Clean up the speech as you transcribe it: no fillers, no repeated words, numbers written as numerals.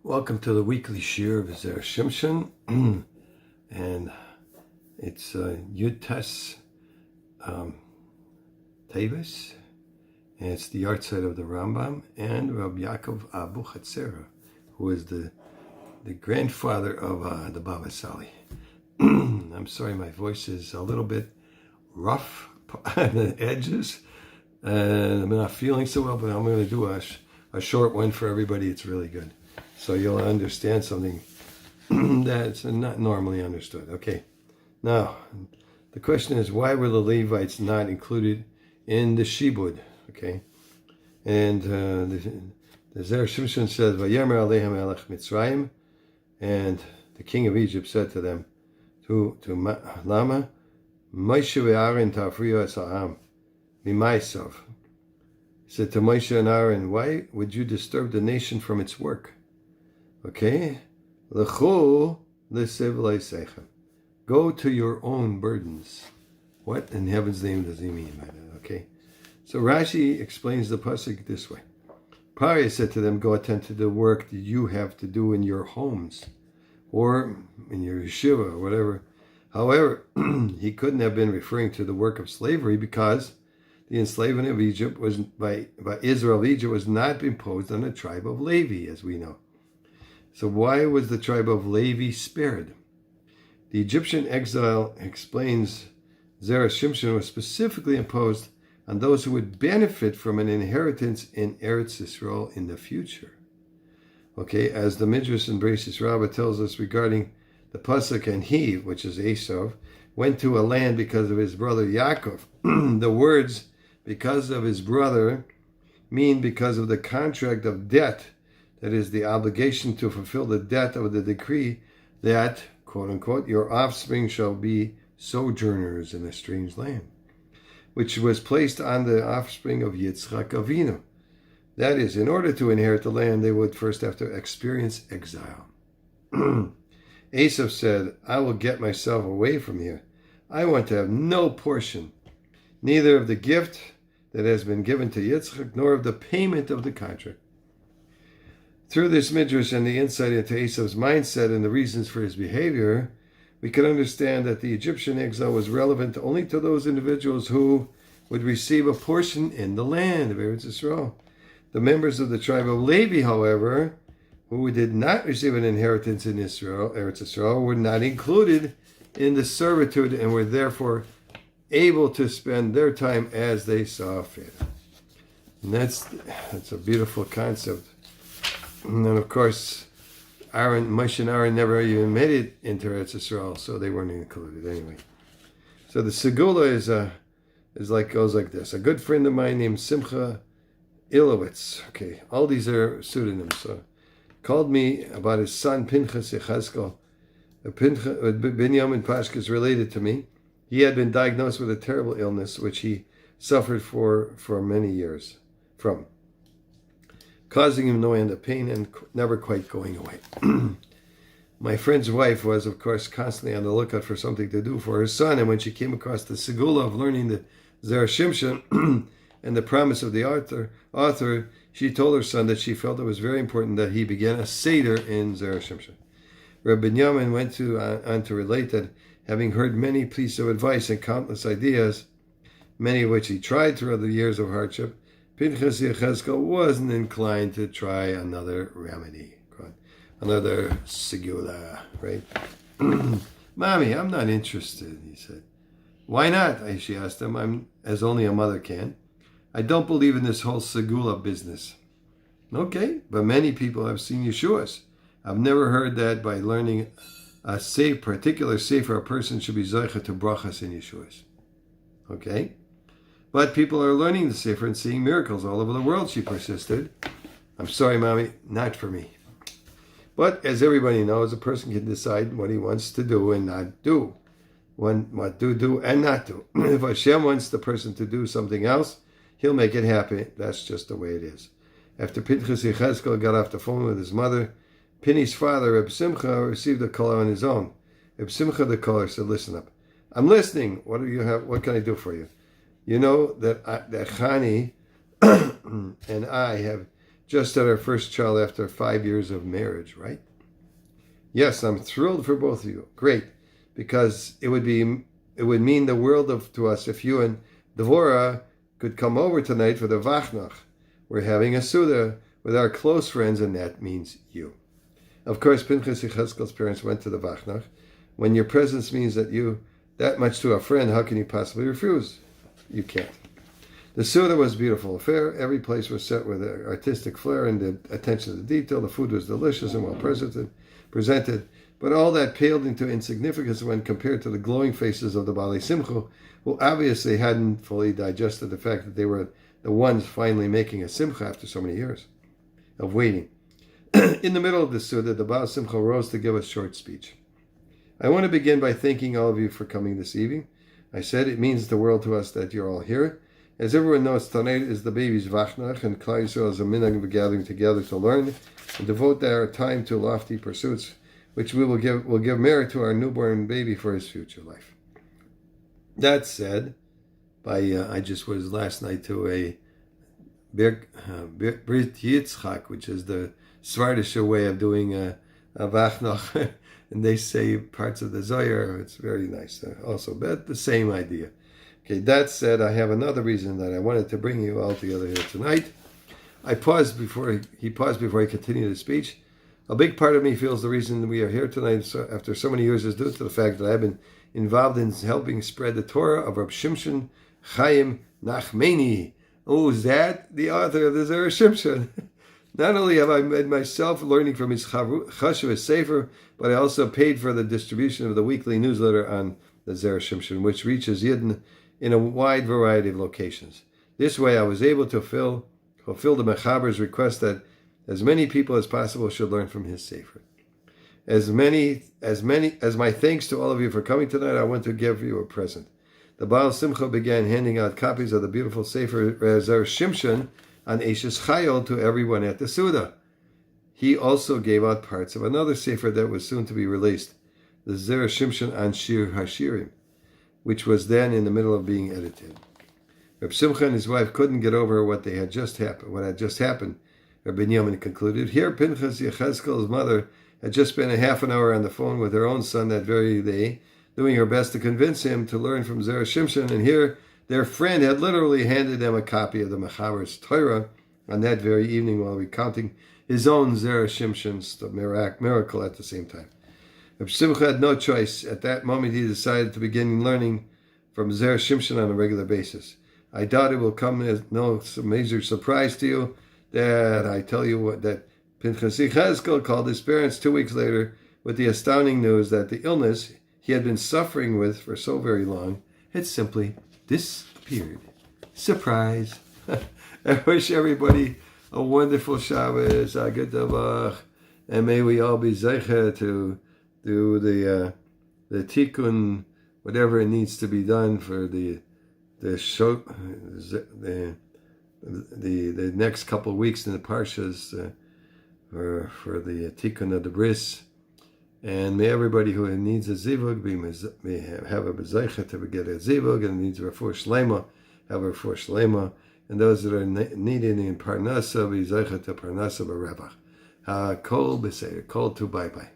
Welcome to the weekly shir of Zera Shimshon, and it's Yud Tavis, and it's the yard site of the Rambam and Rabbi Yaakov Abu Chatzera, who is the grandfather of the Baba Sali. I'm sorry, my voice is a little bit rough on the edges, and I'm not feeling so well, but I'm going to do a short one for everybody. It's really good. So you'll understand something that's not normally understood. Okay, now the question is, why were the Levites not included in the Shibud? Okay, and the Zera Shimshon says, "Vayemer Aleichem Melech Mitzrayim," and the king of Egypt said to them, to Lama, Moshe ve'Aaron tafriyu es ha'am mimaisav. He said to Moshe and Aaron, why would you disturb the nation from its work? Okay, L'chu l'sev le'seichem. Go to your own burdens. What in heaven's name does he mean by that? Okay, so Rashi explains the pasuk this way. Pari said to them, go attend to the work that you have to do in your homes or in your yeshiva or whatever. However, he couldn't have been referring to the work of slavery because the enslavement of Egypt was by Israel. Egypt was not imposed on the tribe of Levi, as we know. So why was the tribe of Levi spared? The Egyptian exile, explains Zera Shimshon, was specifically imposed on those who would benefit from an inheritance in Eretz Yisrael in the future. Okay, as the Midrash in Bereishis Rabbah tells us regarding the pasuk, and he, which is Esau, went to a land because of his brother Yaakov. The words because of his brother mean because of the contract of debt, that is the obligation to fulfill the debt of the decree that, quote unquote, your offspring shall be sojourners in a strange land, which was placed on the offspring of Yitzchak Avinu. That is, in order to inherit the land, they would first have to experience exile. Esau said, I will get myself away from here. I want to have no portion, neither of the gift that has been given to Yitzchak, nor of the payment of the contract. Through this midrash and the insight into Esau's mindset and the reasons for his behavior, we can understand that the Egyptian exile was relevant only to those individuals who would receive a portion in the land of Eretz Yisrael. The members of the tribe of Levi, however, who did not receive an inheritance in Eretz Yisrael, were not included in the servitude and were therefore able to spend their time as they saw fit. And that's a beautiful concept. And then, of course, Moshe and Aaron never even made it into Eretz Yisrael, so they weren't included anyway. So the Segula goes like this. A good friend of mine named Simcha Ilowitz. Okay, all these are pseudonyms. So called me about his son Pinchas Yechazkel. Binyamin Pashka is related to me. He had been diagnosed with a terrible illness, which he suffered for many years from, causing him no end of pain and never quite going away. My friend's wife was, of course, constantly on the lookout for something to do for her son, and when she came across the segula of learning the Zera Shimshon and the promise of the author, she told her son that she felt it was very important that he begin a seder in Zera Shimshon. Rabbi Binyamin went on to relate that, having heard many pieces of advice and countless ideas, many of which he tried throughout the years of hardship, Pinchas Yechezkel wasn't inclined to try another remedy, another segula, right? Mommy, I'm not interested, he said. Why not? She asked him, as only a mother can. I don't believe in this whole segula business. Okay, but many people have seen Yeshua's. I've never heard that by learning a particular sefer, a person should be zoicha to brachas in Yeshua's. Okay? But people are learning the sefer and seeing miracles all over the world, she persisted. I'm sorry, Mommy, not for me. But as everybody knows, a person can decide what he wants to do and not do. What to do and not do. If Hashem wants the person to do something else, he'll make it happen. That's just the way it is. After Pinchas Yechezkel got off the phone with his mother, Pinny's father, Reb Simcha, received a call on his own. Reb Simcha, the caller, said, listen up. I'm listening. What do you have? What can I do for you? You know that Chani and I have just had our first child after 5 years of marriage, right? Yes, I'm thrilled for both of you. Great, because it would mean the world to us if you and Devorah could come over tonight for the Vachnach. We're having a Suda with our close friends, and that means you. Of course, Pinchas Yechezkel's parents went to the Vachnach. When your presence means that much to a friend, how can you possibly refuse? You can't. The Suda was a beautiful affair. Every place was set with an artistic flair and the attention to detail. The food was delicious and well presented, but all that paled into insignificance when compared to the glowing faces of the Baalei Simcha, who obviously hadn't fully digested the fact that they were the ones finally making a Simcha after so many years of waiting. In the middle of the Suda, the Baal Simcha rose to give a short speech. I want to begin by thanking all of you for coming this evening. I said it means the world to us that you're all here. As everyone knows, tonight is the baby's Vachnach, and Klal Yisrael is a minhag of gathering together to learn and devote our time to lofty pursuits, which will give merit to our newborn baby for his future life. That said, I just was last night to a Brit Yitzchak, which is the Svartische way of doing a Vachnach, and they say parts of the Zohar. It's very nice. Also, but the same idea. Okay, that said, I have another reason that I wanted to bring you all together here tonight. He paused before he continued his speech. A big part of me feels the reason we are here tonight after so many years is due to the fact that I've been involved in helping spread the Torah of Rabbi Shimshon Chaim Nachmani. Oh, is that the author of the Zera Shimshon? Not only have I made myself learning from his Chashuv Sefer, but I also paid for the distribution of the weekly newsletter on the Zera Shimshon, which reaches Yidden in a wide variety of locations. This way I was able to fulfill the Mechaber's request that as many people as possible should learn from his Sefer. As my thanks to all of you for coming tonight, I want to give you a present. The Baal Simcha began handing out copies of the beautiful Sefer Zera Shimshon on Eishes Chayil to everyone at the Suda. He also gave out parts of another Sefer that was soon to be released, the Zera Shimshon on Shir HaShirim, which was then in the middle of being edited. Reb Simcha and his wife couldn't get over what had just happened. Reb Binyamin concluded. Here, Pinchas Yechezkel's mother had just spent a half an hour on the phone with her own son that very day, doing her best to convince him to learn from Zera Shimshon, and here their friend had literally handed them a copy of the Mechaber's Torah on that very evening while recounting his own Zera Shimshon's miracle at the same time. Reb Simcha had no choice. At that moment, he decided to begin learning from Zera Shimshon on a regular basis. I doubt it will come as no major surprise to you that I tell you that Pinchas Yechezkel called his parents 2 weeks later with the astounding news that the illness he had been suffering with for so very long had simply disappeared. Surprise! I wish everybody a wonderful Shabbos, a good Davach, and may we all be zeicha to do the tikkun, whatever it needs to be done for the next couple of weeks in the Parshas for the tikkun of the bris, and may everybody who needs a zivug may have a bezeicha to get a zivug, and needs a refuah shlema have a refuah shlema, and those that are needed in parnasa be zeicha to parnasa b'revach. Kol b'seir, kol tu bye bye.